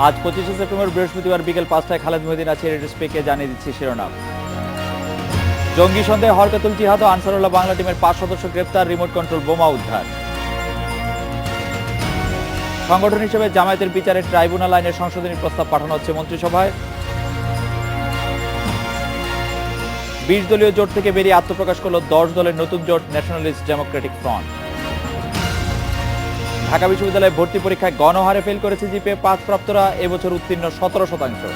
আজ 25শে সেপ্টেম্বর বৃহস্পতিবার বিকেল 5টায় খালেদ মহিউদ্দিন আছে রেড স্পেকে জানিয়ে দিচ্ছি শিরোনাম। জঙ্গি সন্দেহে হরকাতুল জিহাদ ও আনসারুল্লাহ বাংলা টিমের 5 সদস্য গ্রেপ্তার, রিমোট কন্ট্রোল বোমা উদ্ধার। সংগঠন হিসেবে জামায়াতের বিচারে ট্রাইব্যুনাল আইনের সংশোধনী প্রস্তাব পাঠানো হচ্ছে মন্ত্রিসভায়। 20 দলীয় জোট থেকে বেরিয়ে আত্মপ্রকাশ করল 10 দলের নতুন জোট ন্যাশনালিস্ট ডেমোক্রেটিক ফ্রন্ট। ঢাকা বিশ্ববিদ্যালয়ে ভর্তি পরীক্ষায় গণহারে ফেল করেছে জিপিএ 5 প্রাপ্তরা, এবছর উত্তীর্ণ 17%।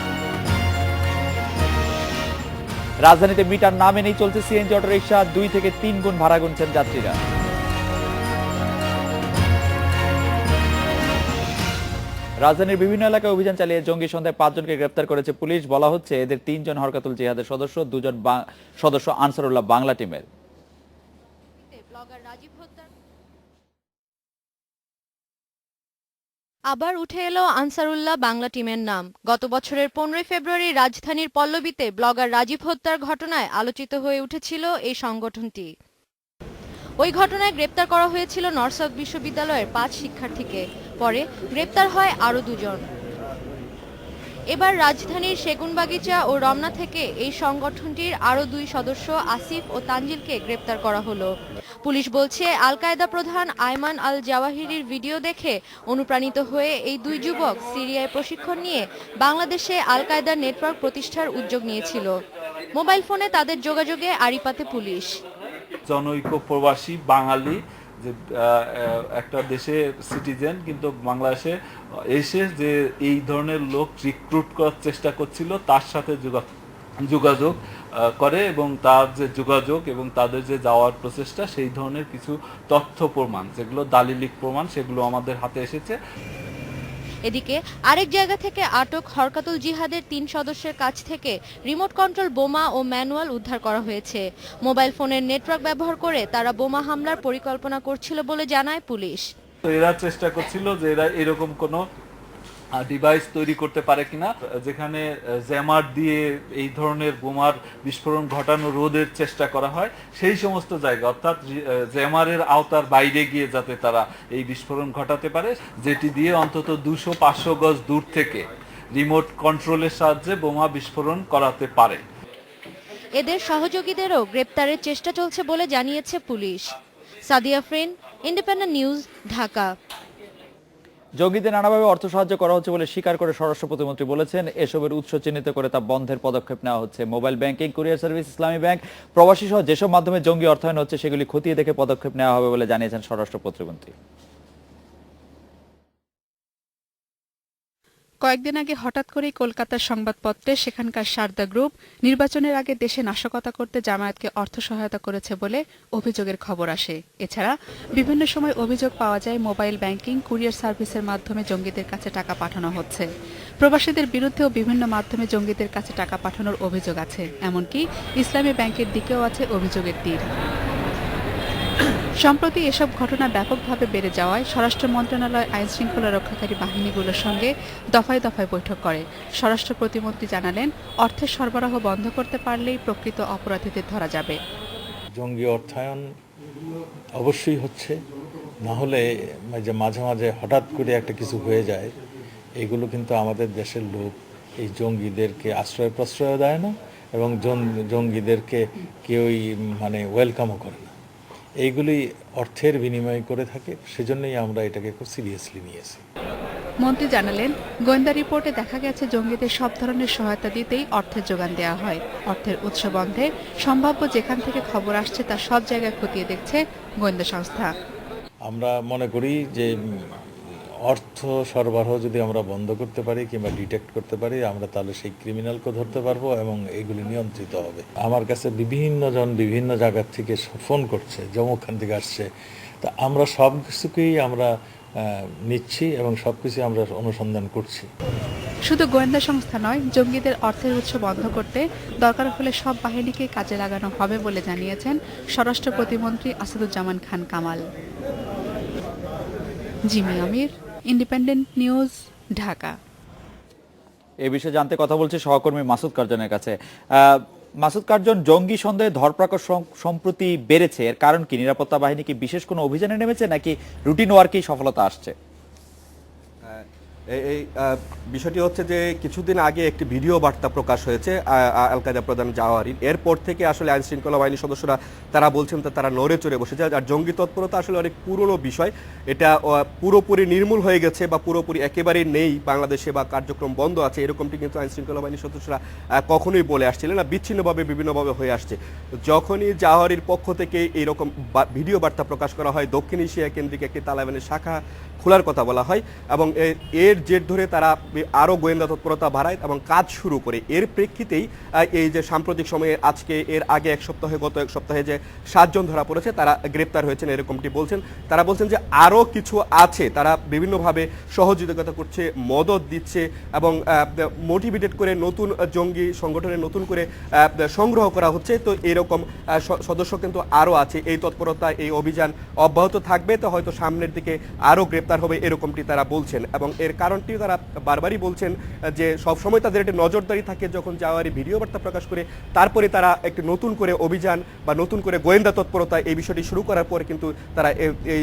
রাজধানীতে মিটার না মেনেই চলছে সিএনজি অটোরিকশা, 2 থেকে 3 গুণ ভাড়া গুনছেন যাত্রীরা। রাজধানীর বিভিন্ন এলাকায় অভিযান চালিয়ে জঙ্গি সন্দেহে 5 জনকে গ্রেপ্তার করেছে পুলিশ। বলা হচ্ছে এদের 3 জন হরকাতুল জিহাদের সদস্য, 2 জন সদস্য আনসারুল্লাহ বাংলা টিমের। আবার উঠে এলো আনসারুল্লাহ বাংলা টিমের নাম। গত বছরের 15 ফেব্রুয়ারি রাজধানীর পল্লবীতে ব্লগার রাজীব হত্যার ঘটনায় আলোচিত হয়ে উঠেছিল এই সংগঠনটি। ওই ঘটনায় গ্রেপ্তার করা হয়েছিল নর্থ সাউথ বিশ্ববিদ্যালয়ের 5 শিক্ষার্থীকে। পরে গ্রেপ্তার হয় আরও 2 জন। এবার রাজধানীর সেগুনবাগিচা ও রমনা থেকে এই সংগঠনটির আরও 2 সদস্য আসিফ ও তানজিলকে গ্রেপ্তার করা হলো। পুলিশ বলছে আল কায়েদা প্রধান আয়মান আল জাওয়াহিরির ভিডিও দেখে অনুপ্রাণিত হয়ে এই 2 যুবক সিরিয়ায় প্রশিক্ষণ নিয়ে বাংলাদেশে আল কায়েদার নেটওয়ার্ক প্রতিষ্ঠার উদ্যোগ নিয়েছিল। মোবাইল ফোনে তাদের যোগাযোগে আড়ি পাতে পুলিশ। জনৈক প্রবাসী বাঙালি যে একটা দেশে সিটিজেন, কিন্তু বাংলাদেশে এসে যে এই ধরনের লোক রিক্রুট করার চেষ্টা করছিল, তার সাথে যোগাযোগ করে এবং তার যে যোগাযোগ এবং তাদের যে যাওয়ার প্রচেষ্টা, সেই ধরনের কিছু তথ্য প্রমাণ, যেগুলো দালিলিক প্রমাণ, সেগুলো আমাদের হাতে এসেছে। এদিকে আরেক জায়গা থেকে আটক হরকাতুল জিহাদের 3 সদস্যের কাছ থেকে রিমোট কন্ট্রোল বোমা ও ম্যানুয়াল উদ্ধার করা হয়েছে। মোবাইল ফোনের নেটওয়ার্ক ব্যবহার করে তারা বোমা হামলার পরিকল্পনা করছিল বলে জানায় পুলিশ। তো এরা চেষ্টা করছিল যে এরা এরকম কোনো ডিভাইস তৈরি করতে পারে কিনা, যেখানে জ্যামার দিয়ে এই ধরনের বোমার বিস্ফোরণ ঘটানো রোধের চেষ্টা করা হয়, সেই সমস্ত জায়গা, অর্থাৎ জ্যামারের আওতার বাইরে গিয়ে যাতে তারা এই বিস্ফোরণ ঘটাতে পারে, যেটি দিয়ে অন্তত 200-500 গজ দূর থেকে রিমোট কন্ট্রোলের সাহায্যে বোমা বিস্ফোরণ করাতে পারে। এদের সহযোগীদেরও গ্রেপ্তারের চেষ্টা চলছে বলে জানিয়েছে পুলিশ। সাদিয়া ফ্রেন, ইন্ডিপেন্ডেন্ট নিউজ, ঢাকা। জঙ্গিদের নানাভাবে অর্থ সাহায্য করা হচ্ছে বলে স্বীকার করে স্বরাষ্ট্র প্রতিমন্ত্রী বলেছেন, এসবের উৎস চিহ্নিত করে তা বন্ধের পদক্ষেপ নেওয়া হচ্ছে। মোবাইল ব্যাংকিং, কুরিয়ার সার্ভিস, ইসলামী ব্যাংক, প্রবাসী সহ যেসব মাধ্যমে জঙ্গি অর্থায়ন হচ্ছে সেগুলি খতিয়ে দেখে পদক্ষেপ নেওয়া হবে বলে জানিয়েছেন স্বরাষ্ট্র প্রতিমন্ত্রী। কয়েকদিন আগে হঠাৎ করেই কলকাতার সংবাদপত্রে সেখানকার সারদা গ্রুপ নির্বাচনের আগে দেশে নাশকতা করতে জামায়াতকে অর্থ সহায়তা করেছে বলে অভিযোগের খবর আসে। এছাড়া বিভিন্ন সময় অভিযোগ পাওয়া যায় মোবাইল ব্যাংকিং, কুরিয়ার সার্ভিসের মাধ্যমে জঙ্গিদের কাছে টাকা পাঠানো হচ্ছে। প্রবাসীদের বিরুদ্ধেও বিভিন্ন মাধ্যমে জঙ্গিদের কাছে টাকা পাঠানোর অভিযোগ আছে। এমনকি ইসলামী ব্যাংকের দিকেও আছে অভিযোগের তীর। সম্প্রতি এসব ঘটনা ব্যাপকভাবে বেড়ে যাওয়ায় স্বরাষ্ট্র মন্ত্রণালয় আইন শৃঙ্খলা রক্ষাকারী বাহিনীগুলোর সঙ্গে দফায় দফায় বৈঠক করে। স্বরাষ্ট্র প্রতিমন্ত্রী জানালেন, অর্থের সরবরাহ বন্ধ করতে পারলেই প্রকৃত অপরাধীদের ধরা যাবে। জঙ্গি অর্থায়ন অবশ্যই হচ্ছে, না হলে যে মাঝে মাঝে হঠাৎ করে একটা কিছু হয়ে যায়, এগুলো কিন্তু আমাদের দেশের লোক এই জঙ্গিদেরকে আশ্রয় প্রশ্রয় দেয় না এবং জঙ্গিদেরকে কেউই ওয়েলকামও করে না। এইগুলি অর্থের বিনিময় করে থাকে, সেজন্যই আমরা এটাকে খুব সিরিয়াসলি নিয়েছি। মন্ত্রী জানালেন, গোয়েন্দা রিপোর্টে দেখা গেছে জঙ্গিদের সব ধরনের সহায়তা দিতেই অর্থের যোগান দেওয়া হয়। অর্থের উৎস বন্ধে সম্ভাব্য যেখান থেকে খবর আসছে তা সব জায়গায় খতিয়ে দেখছে গোয়েন্দা সংস্থা। আমরা মনে করি যে অর্থ সরবরাহ যদি আমরা বন্ধ করতে পারি কিংবা ডিটেক্ট করতে পারি, আমরা তাহলে সেই ক্রিমিনালকে ধরতে পারবো এবং এগুলি নিয়ন্ত্রিত হবে। আমার কাছে বিভিন্ন জন বিভিন্ন জায়গার থেকে ফোন করছে, যমুকখান থেকে আসছে, তা আমরা সব কিছুকেই আমরা নিচ্ছি এবং সব কিছু আমরা অনুসন্ধান করছি। শুধু গোয়েন্দা সংস্থা নয়, জঙ্গিদের অর্থের উৎস বন্ধ করতে দরকার হলে সব বাহিনীকে কাজে লাগানো হবে বলে জানিয়েছেন স্বরাষ্ট্র প্রতিমন্ত্রী আসাদুজ্জামান খান কামাল। জিমি আমির, ইন্ডিপেন্ডেন্ট নিউজ, ঢাকা। এ বিষয়ে জানতে কথা বলছি সহকর্মী মাসুদ কার্জনের কাছে। মাসুদ কার্জন, জঙ্গি সন্দেহে ধরপাকড় সম্প্রতি বেড়েছে, এর কারণ কি? নিরাপত্তা বাহিনী কি বিশেষ কোনো অভিযানে নেমেছে নাকি রুটিন ওয়ার্কেই সফলতা আসছে? এই বিষয়টি হচ্ছে যে কিছুদিন আগে একটি ভিডিও বার্তা প্রকাশ হয়েছে আল কায়দা প্রধান জাওয়ারির। এরপর থেকে আসলে আইন শৃঙ্খলা বাহিনীর সদস্যরা তারা বলছেন তারা নড়ে চড়ে বসেছে। আর জঙ্গি তৎপরতা আসলে অনেক পুরনো বিষয়, এটা পুরোপুরি নির্মূল হয়ে গেছে বা পুরোপুরি একেবারেই নেই বাংলাদেশে বা কার্যক্রম বন্ধ আছে এরকমটি কিন্তু আইন শৃঙ্খলা বাহিনীর সদস্যরা কখনোই বলে আসছিলেন না, বিচ্ছিন্নভাবে বিভিন্নভাবে হয়ে আসছে। যখনই জাওয়ারির পক্ষ থেকে এইরকম ভিডিও বার্তা প্রকাশ করা হয়, দক্ষিণ এশিয়া কেন্দ্রিক একটি তালেবানের শাখা খোলার কথা বলা হয় এবং এর জের ধরে তারা আরও গোয়েন্দা তৎপরতা বাড়ায় এবং কাজ শুরু করে। এর প্রেক্ষিতেই এই যে সাম্প্রতিক সময়ে আজকে এর আগে গত এক সপ্তাহে যে 7 জন ধরা পড়েছে তারা গ্রেপ্তার হয়েছেন এরকমটি বলছেন। তারা বলছেন যে আরও কিছু আছে, তারা বিভিন্নভাবে সহযোগিতা করছে, মদত দিচ্ছে এবং মোটিভেটেড করে নতুন জঙ্গি সংগঠনে নতুন করে সংগ্রহ করা হচ্ছে। তো এরকম সদস্য কিন্তু আরও আছে। এই তৎপরতা, এই অভিযান অব্যাহত থাকবে, তো হয়তো সামনের দিকে আরও গ্রেপ্তার হবে এরকমটি তারা বলছেন। এবং এর কারণটি তারা বারবারই বলছেন যে সবসময় তাদের একটি নজরদারি থাকে, যখন জাওয়ারি ভিডিও বার্তা প্রকাশ করে তারপরে তারা একটি নতুন করে অভিযান বা নতুন করে গোয়েন্দা তৎপরতা এই বিষয়টি শুরু করার পরে কিন্তু তারা এই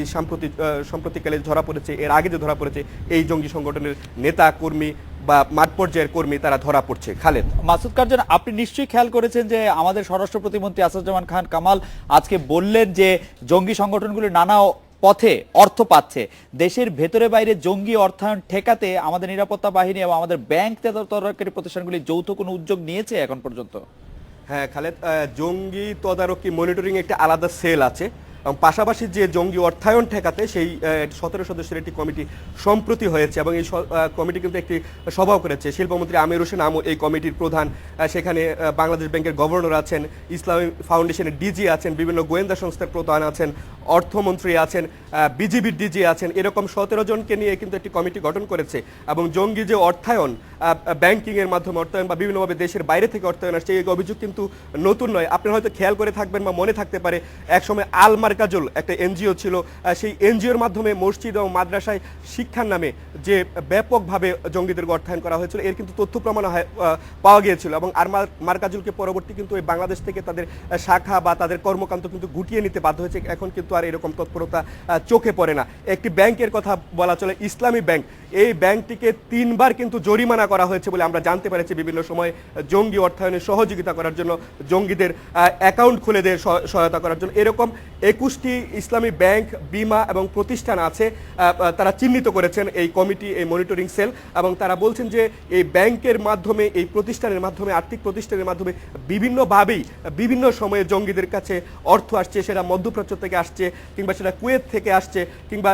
সাম্প্রতিককালে ধরা পড়েছে, এর আগে যে ধরা পড়েছে এই জঙ্গি সংগঠনের নেতা কর্মী বা মাঠ পর্যায়ের কর্মী তারা ধরা পড়ছে। খালেদ। মাসুদ কার্জন, আপনি নিশ্চয়ই খেয়াল করেছেন যে আমাদের স্বরাষ্ট্র প্রতিমন্ত্রী আসাদুজ্জামান খান কামাল আজকে বললেন যে জঙ্গি সংগঠনগুলি নানা পথে অর্থ পাচ্ছে। দেশের ভেতরে বাইরে জঙ্গি অর্থায়ন ঠেকাতে আমাদের নিরাপত্তা বাহিনী এবং আমাদের ব্যাংক তদারকি প্রতিষ্ঠানগুলি যৌথ কোনো উদ্যোগ নিয়েছে এখন পর্যন্ত? হ্যাঁ খালেদ, জঙ্গি তদারকি মনিটরিং একটা আলাদা সেল আছে এবং পাশাপাশি যে জঙ্গি অর্থায়ন ঠেকাতে সেই 17 সদস্যের একটি কমিটি সম্প্রতি হয়েছে এবং এই কমিটি কিন্তু একটি সভাও করেছে। শিল্পমন্ত্রী আমির হোসেন আমু এই কমিটির প্রধান, সেখানে বাংলাদেশ ব্যাংকের গভর্নর আছেন, ইসলামী ফাউন্ডেশনের ডিজি আছেন, বিভিন্ন গোয়েন্দা সংস্থার প্রধান আছেন, অর্থমন্ত্রী আছেন, বিজিবির ডিজি আছেন, এরকম 17 জনকে নিয়ে কিন্তু একটি কমিটি গঠন করেছে। এবং জঙ্গি যে অর্থায়ন, ব্যাংকিংয়ের মাধ্যমে অর্থায়ন বা বিভিন্নভাবে দেশের বাইরে থেকে অর্থায়ন আসছে, এই অভিযোগ কিন্তু নতুন নয়। আপনি হয়তো খেয়াল করে থাকবেন বা মনে থাকতে পারে একসময় আল মার্কাজুল একটা এনজিও ছিল, সেই এনজিওর মাধ্যমে মসজিদ এবং মাদ্রাসায় শিক্ষার নামে যে ব্যাপকভাবে জঙ্গিদের অর্থায়ন করা হয়েছিল এর কিন্তু তথ্য প্রমাণ পাওয়া গিয়েছিল। এবং আর মার্কাজুলকে পরবর্তী কিন্তু এই বাংলাদেশ থেকে তাদের শাখা বা তাদের কর্মকাণ্ড কিন্তু গুটিয়ে নিতে বাধ্য হয়েছে। এখন কিন্তু আর এরকম তৎপরতা চোখে পড়ে না। একটি ব্যাংকের কথা বলা চলে, ইসলামী ব্যাংক, এই ব্যাংকটিকে 3 বার কিন্তু জরিমানা করা হয়েছে বলে আমরা জানতে পেরেছি বিভিন্ন সময় জঙ্গি অর্থায়নে সহযোগিতা করার জন্য, জঙ্গিদের অ্যাকাউন্ট খুলে দিয়ে সহায়তা করার জন্য। এরকম 21টি ইসলামী ব্যাংক, বিমা এবং প্রতিষ্ঠান আছে, তারা চিহ্নিত করেছেন এই কমিটি, এই মনিটরিং সেল। এবং তারা বলছেন যে এই ব্যাংকের মাধ্যমে, এই প্রতিষ্ঠানের মাধ্যমে, আর্থিক প্রতিষ্ঠানের মাধ্যমে বিভিন্নভাবেই বিভিন্ন সময়ে জঙ্গিদের কাছে অর্থ আসছে, সেটা মধ্যপ্রাচ্য থেকে আসছে কিংবা সেটা কুয়েত থেকে আসছে কিংবা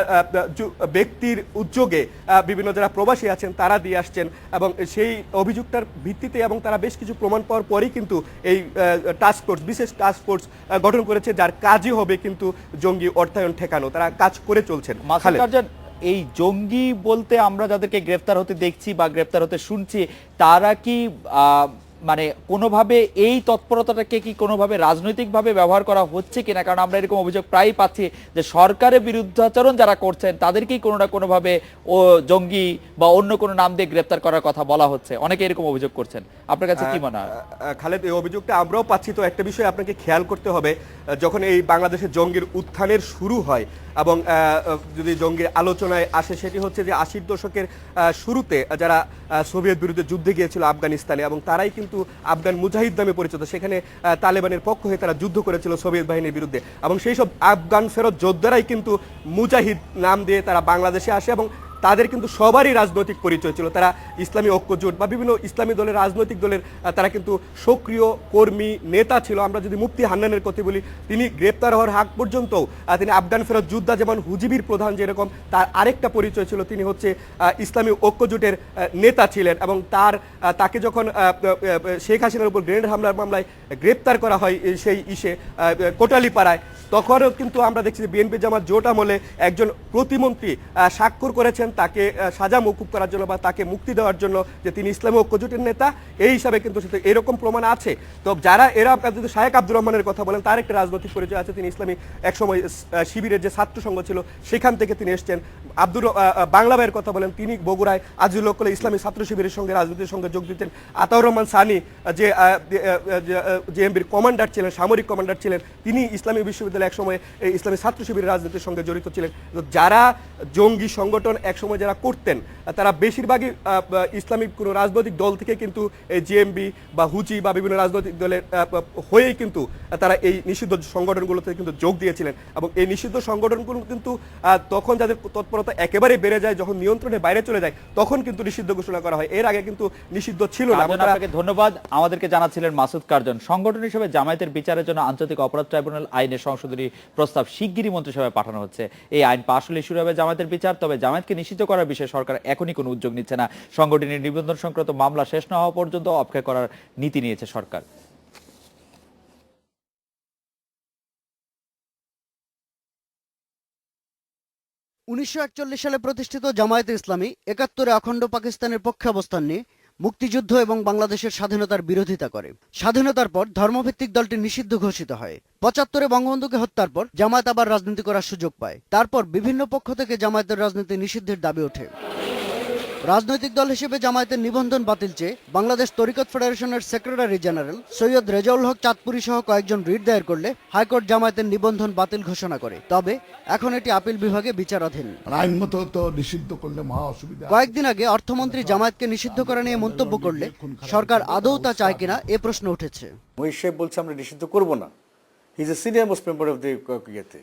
ব্যক্তির উদ্যোগে বিভিন্ন যারা প্রবাসী আছেন তারা দিয়ে আসছেন। এবং সেই অভিযোগটার ভিত্তিতে এবং তারা বেশ কিছু প্রমাণ পাওয়ার পরেই কিন্তু এই টাস্কফোর্স, বিশেষ টাস্কফোর্স গঠন করেছে, যার কাজই হবে কিন্তু জঙ্গি অর্থায়ন ঠেকানো। তারা কাজ করে চলছেন। এই জঙ্গি বলতে আমরা যাদেরকে গ্রেফতার হতে দেখছি বা গ্রেফতার হতে শুনছি, তারা কি মানে কোনোভাবে এই তৎপরতাটাকে কি কোনোভাবে রাজনৈতিকভাবে ব্যবহার করা হচ্ছে কিনা? কারণ আমরা এরকম অভিযোগ প্রায়ই পাচ্ছি যে সরকারের বিরুদ্ধাচরণ যারা করছেন তাদেরকেই কোনো না কোনোভাবে ও জঙ্গি বা অন্য কোনো নাম দিয়ে গ্রেফতার করার কথা বলা হচ্ছে, অনেকে এরকম অভিযোগ করছেন। আপনার কাছে কি মনে হয়? খালেদ, এই অভিযোগটা আমরাও পাচ্ছি। তো একটা বিষয় আপনাকে খেয়াল করতে হবে, যখন এই বাংলাদেশে জঙ্গির উত্থানের শুরু হয় এবং যদি জঙ্গির আলোচনায় আসে, সেটি হচ্ছে যে 80-র দশকের শুরুতে যারা সোভিয়েত বিরুদ্ধে যুদ্ধে গিয়েছিল আফগানিস্তানে, এবং তারাই কিন্তু আফগান মুজাহিদ নামে পরিচিত। সেখানে তালেবানের পক্ষ হয়ে তারা যুদ্ধ করেছিল সোভিয়েত বাহিনীর বিরুদ্ধে এবং সেই সব আফগান ফেরত যোদ্ধারাই কিন্তু মুজাহিদ নাম দিয়ে তারা বাংলাদেশে আসে এবং তাদের কিন্তু সবারই রাজনৈতিক পরিচয় ছিল। তারা ইসলামী ঐক্যজোট বা বিভিন্ন ইসলামী দলের, রাজনৈতিক দলের তারা কিন্তু সক্রিয় কর্মী, নেতা ছিল। আমরা যদি মুফতি হান্নানের কথা বলি, তিনি গ্রেপ্তার হওয়ার আগ পর্যন্ত তিনি আফগান ফেরত যোদ্ধা, যেমন হুজিবির প্রধান যেরকম, তার আরেকটা পরিচয় ছিল, তিনি হচ্ছে ইসলামী ঐক্যজোটের নেতা ছিলেন। এবং তাকে যখন শেখ হাসিনার উপর গ্রেনেড হামলার মামলায় গ্রেপ্তার করা হয় সেই কোটালীপাড়ায়, তখনও কিন্তু আমরা দেখছি যে বিএনপি জামাত জোট আমলে একজন প্রতিমন্ত্রী স্বাক্ষর করেছেন তাকে সাজা মওকুফ করার জন্য বা তাকে মুক্তি দেওয়ার জন্য যে তিনি ইসলামী ঐক্যজোটের নেতা, এই হিসাবে কিন্তু এরকম প্রমাণ আছে। তো যারা এরা, যদি শায়েখ আব্দুর রহমানের কথা বলেন, তার একটা রাজনৈতিক পরিচয় আছে, তিনি ইসলামী একসময় শিবিরের যে ছাত্র সংঘ ছিল সেখান থেকে তিনি এসছেন। বাংলা ভাইয়ের কথা বলেন, তিনি বগুড়ায় আজিজুল হক ইসলামী ছাত্র শিবিরের সঙ্গে রাজনীতির সঙ্গে যোগ দিতেন। আতাউর রহমান সানি যে জেএমবির কমান্ডার ছিলেন, সামরিক কমান্ডার ছিলেন, তিনি ইসলামী বিশ্ববিদ্যালয়ে একসময় ইসলামী ছাত্র শিবিরের রাজনীতির সঙ্গে জড়িত ছিলেন। যারা জঙ্গি সংগঠন একসময় যারা করতেন তারা বেশিরভাগই ইসলামিক কোনো রাজনৈতিক দল থেকে কিন্তু জেএমবি বা হুজি বা বিভিন্ন রাজনৈতিক দলের হয়েই কিন্তু তারা এই নিষিদ্ধ সংগঠনগুলোতে কিন্তু যোগ দিয়েছিলেন এবং এই নিষিদ্ধ সংগঠনগুলো কিন্তু তখন যাদের তৎপরতা একেবারে বেড়ে যায়, যখন নিয়ন্ত্রণের বাইরে চলে যায় তখন কিন্তু নিষিদ্ধ ঘোষণা করা হয়। এর আগে কিন্তু নিষিদ্ধ ছিল না। আপনাকে ধন্যবাদ। আমাদেরকে জানাচ্ছিলেন মাসুদ কার্জন। সংগঠন হিসেবে জামায়াতের বিচারের জন্য আন্তর্জাতিক অপরাধ ট্রাইব্যুনাল আইনের সংশোধনী প্রস্তাব শিগগিরই মন্ত্রিসভায় পাঠানো হচ্ছে। এই আইন পাশ হলে শুরু হবে জামায়াতের বিচার। তবে জামায়াতকে নিষিদ্ধ করার বিষয়ে সরকার এখনই কোনো উদ্যোগ নিচ্ছে না। সংগঠনের নিবন্ধন সংক্রান্ত মামলা শেষ না হওয়া পর্যন্ত অপেক্ষা করার নীতি নিয়েছে সরকার। 1941 সালে প্রতিষ্ঠিত জামায়াতে ইসলামী ৭১-এ অখণ্ড পাকিস্তানের পক্ষে অবস্থান নিয়ে মুক্তিযুদ্ধ এবং বাংলাদেশের স্বাধীনতার বিরোধিতা করে। স্বাধীনতার পর ধর্মভিত্তিক দলটি নিষিদ্ধ ঘোষিত হয়। ৭৫-এ বঙ্গবন্ধুকে হত্যার পর জামায়াত আবার রাজনীতি করার সুযোগ পায়। তারপর বিভিন্ন পক্ষ থেকে জামায়াতের রাজনীতি নিষিদ্ধের দাবি ওঠে। রাজনৈতিক দল হিসেবে জামায়াতের নিবন্ধন বাতিল চেয়ে বাংলাদেশ তরিকত ফেডারেশনের সেক্রেটারি জেনারেল সৈয়দ রেজাউল হক চাঁদপুরি সহ কয়েকজন রিট দায়ের করলে হাইকোর্ট জামায়াতের নিবন্ধন বাতিল ঘোষণা করে। তবে এখন এটি আপিল বিভাগে বিচারাধীন। আইনমত তো নিষিদ্ধ করলে মহা অসুবিধা। কয়েকদিন আগে অর্থমন্ত্রী জামায়াতকে নিষিদ্ধ করা নিয়ে মন্তব্য করলে সরকার আদৌ তা চায় কিনা এ প্রশ্ন উঠেছে। মহিষ সাহেব বলছে আমরা নিষিদ্ধ করব না, he is a senior most member of the ইয়েতে,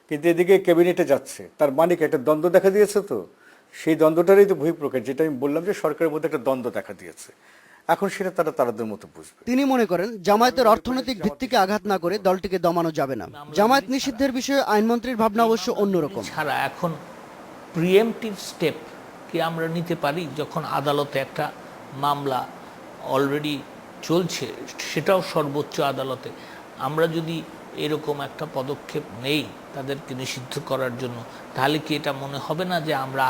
কিন্তু এদিকে ক্যাবিনেটে যাচ্ছে, তার মানে একটা দ্বন্দ্ব দেখা দিয়েছে। তো সেই দ্বন্দ্বটারই তো বহিঃপ্রকাশ, যেটা আমি বললাম যে সরকারের মধ্যে একটা দ্বন্দ্ব দেখা দিয়েছে। এখন সেটা তারা তাদের মতো বুঝবে। তিনি মনে করেন জামায়াতের অর্থনৈতিক ভিত্তিকে আঘাত না করে দলটিকে দমানো যাবে না। জামায়াত নিষিদ্ধের বিষয়ে আইনমন্ত্রীর ভাবনা অবশ্য অন্যরকম। ছাড়া এখন প্রিএমটিভ স্টেপ কি আমরা নিতে পারি, যখন আদালতে একটা মামলা অলরেডি চলছে, সেটাও সর্বোচ্চ আদালতে, আমরা যদি এরকম একটা পদক্ষেপ নেই তাদেরকে নিষিদ্ধ করার জন্য, তাহলে কি এটা মনে হবে না যে আমরা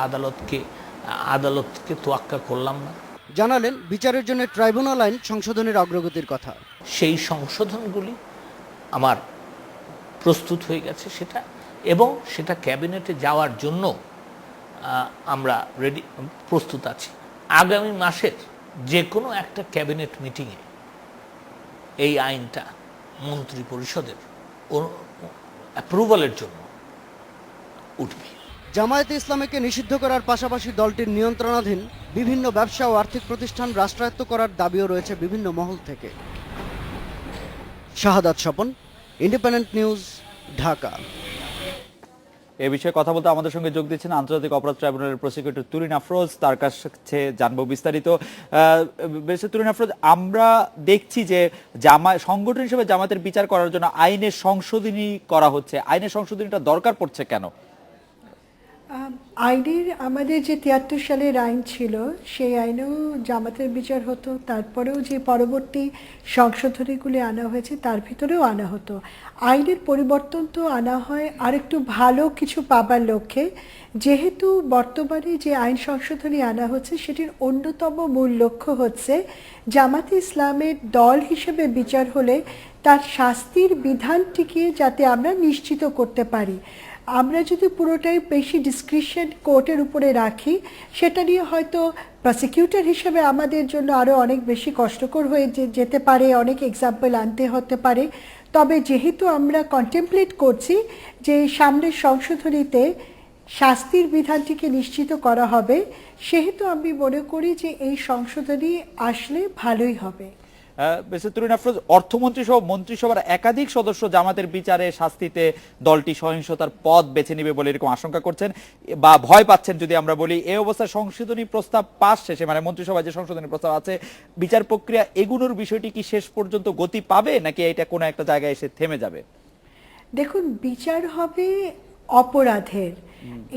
আদালতকে তোয়াক্কা করলাম না? জানালেন বিচারের জন্য ট্রাইব্যুনাল আইন সংশোধনের অগ্রগতির কথা। সেই সংশোধনগুলি আমার প্রস্তুত হয়ে গেছে সেটা, এবং সেটা ক্যাবিনেটে যাওয়ার জন্য আমরা প্রস্তুত আছি। আগামী মাসের যে কোনো একটা ক্যাবিনেট মিটিংয়ে এই আইনটা মন্ত্রী পরিষদের অ্যাপ্রুভালের জন্য উঠবে। জামায়াতে ইসলামীকে নিষিদ্ধ করার পাশাপাশি দলটির নিয়ন্ত্রণাধীন বিভিন্ন ব্যবসা ও আর্থিক প্রতিষ্ঠান রাষ্ট্রায়ত্ত করার দাবিও রয়েছে বিভিন্ন মহল থেকে। শাহাদাত স্বপন, ইন্ডিপেন্ডেন্ট নিউজ, ঢাকা। এ বিষয়ে কথা বলতে আমাদের সঙ্গে যোগ দিচ্ছেন আন্তর্জাতিক অপরাধ ট্রাইব্যুনালের প্রসিকিউটর তুরিন আফরোজ। তার কাছে জানবো বিস্তারিত। তুরিন আফরোজ, আমরা দেখছি যে সংগঠন হিসেবে জামায়াতের বিচার করার জন্য আইনের সংশোধনী করা হচ্ছে। আইনের সংশোধনীটা দরকার পড়ছে কেন? আইনের আমাদের যে ৭৩ সালের আইন ছিল, সেই আইনেও জামাতের বিচার হতো। তারপরেও যে পরবর্তী সংশোধনীগুলি আনা হয়েছে তার ভিতরেও আনা হতো। আইনের পরিবর্তন তো আনা হয় আর একটু ভালো কিছু পাবার লক্ষ্যে। যেহেতু বর্তমানে যে আইন সংশোধনী আনা হচ্ছে সেটির অন্যতম মূল লক্ষ্য হচ্ছে জামাতে ইসলামের দল হিসেবে বিচার হলে তার শাস্তির বিধানটিকে যাতে আমরা নিশ্চিত করতে পারি। আমরা যদি পুরোটাই বেশি ডিসক্রিশন কোর্টের উপরে রাখি, সেটা নিয়ে হয়তো প্রসিকিউটর হিসেবে আমাদের জন্য আরও অনেক বেশি কষ্টকর হয়ে যেতে পারে, অনেক এক্সাম্পল আনতে হতে পারে। তবে যেহেতু আমরা কন্টেমপ্লেট করছি যে সামনের সংশোধনীতে শাস্তির বিধানটিকে নিশ্চিত করা হবে, সেহেতু আমি মনে করি যে এই সংশোধনী আসলে ভালোই হবে। তুরিন আফরোজ, অর্থমন্ত্রী সহ মন্ত্রিসভার একাধিক সদস্য জামাতের বিচারে শাস্তিতে দলটি সহিংসতার পথ বেছে নেবে বলে এরকম আশঙ্কা করছেন বা ভয় পাচ্ছেন যদি আমরা বলি। এই অবস্থায় সংশোধনী প্রস্তাব পাস শেষে, মানে মন্ত্রিসভায় যে সংশোধনী প্রস্তাব আছে, বিচার প্রক্রিয়া এগুলোর বিষয়টি কি শেষ পর্যন্ত গতি পাবে নাকি এটা কোনো একটা জায়গায় এসে থেমে যাবে? দেখুন, বিচার হবে অপরাধের।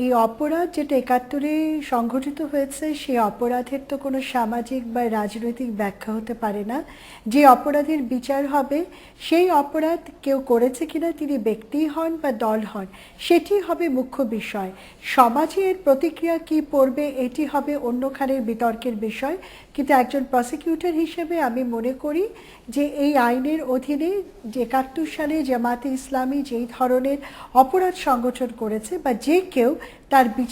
এই অপরাধ যেটা ৭১-এ সংঘটিত হয়েছে, সেই অপরাধের তো কোনো সামাজিক বা রাজনৈতিক ব্যাখ্যা হতে পারে না। যে অপরাধের বিচার হবে, সেই অপরাধ কেউ করেছে কিনা, তিনি ব্যক্তি হন বা দল হন, সেটি হবে মুখ্য বিষয়। সমাজে এর প্রতিক্রিয়া কি পড়বে এটি হবে অন্যখানের বিতর্কের বিষয়। কিন্তু একজন প্রসিকিউটর হিসেবে আমি মনে করি যে এই আইনের অধীনে ৭১ সালে জামাতে ইসলামী যেই ধরনের অপরাধ সংগঠন করেছে বা যে কেউ, তার বিচার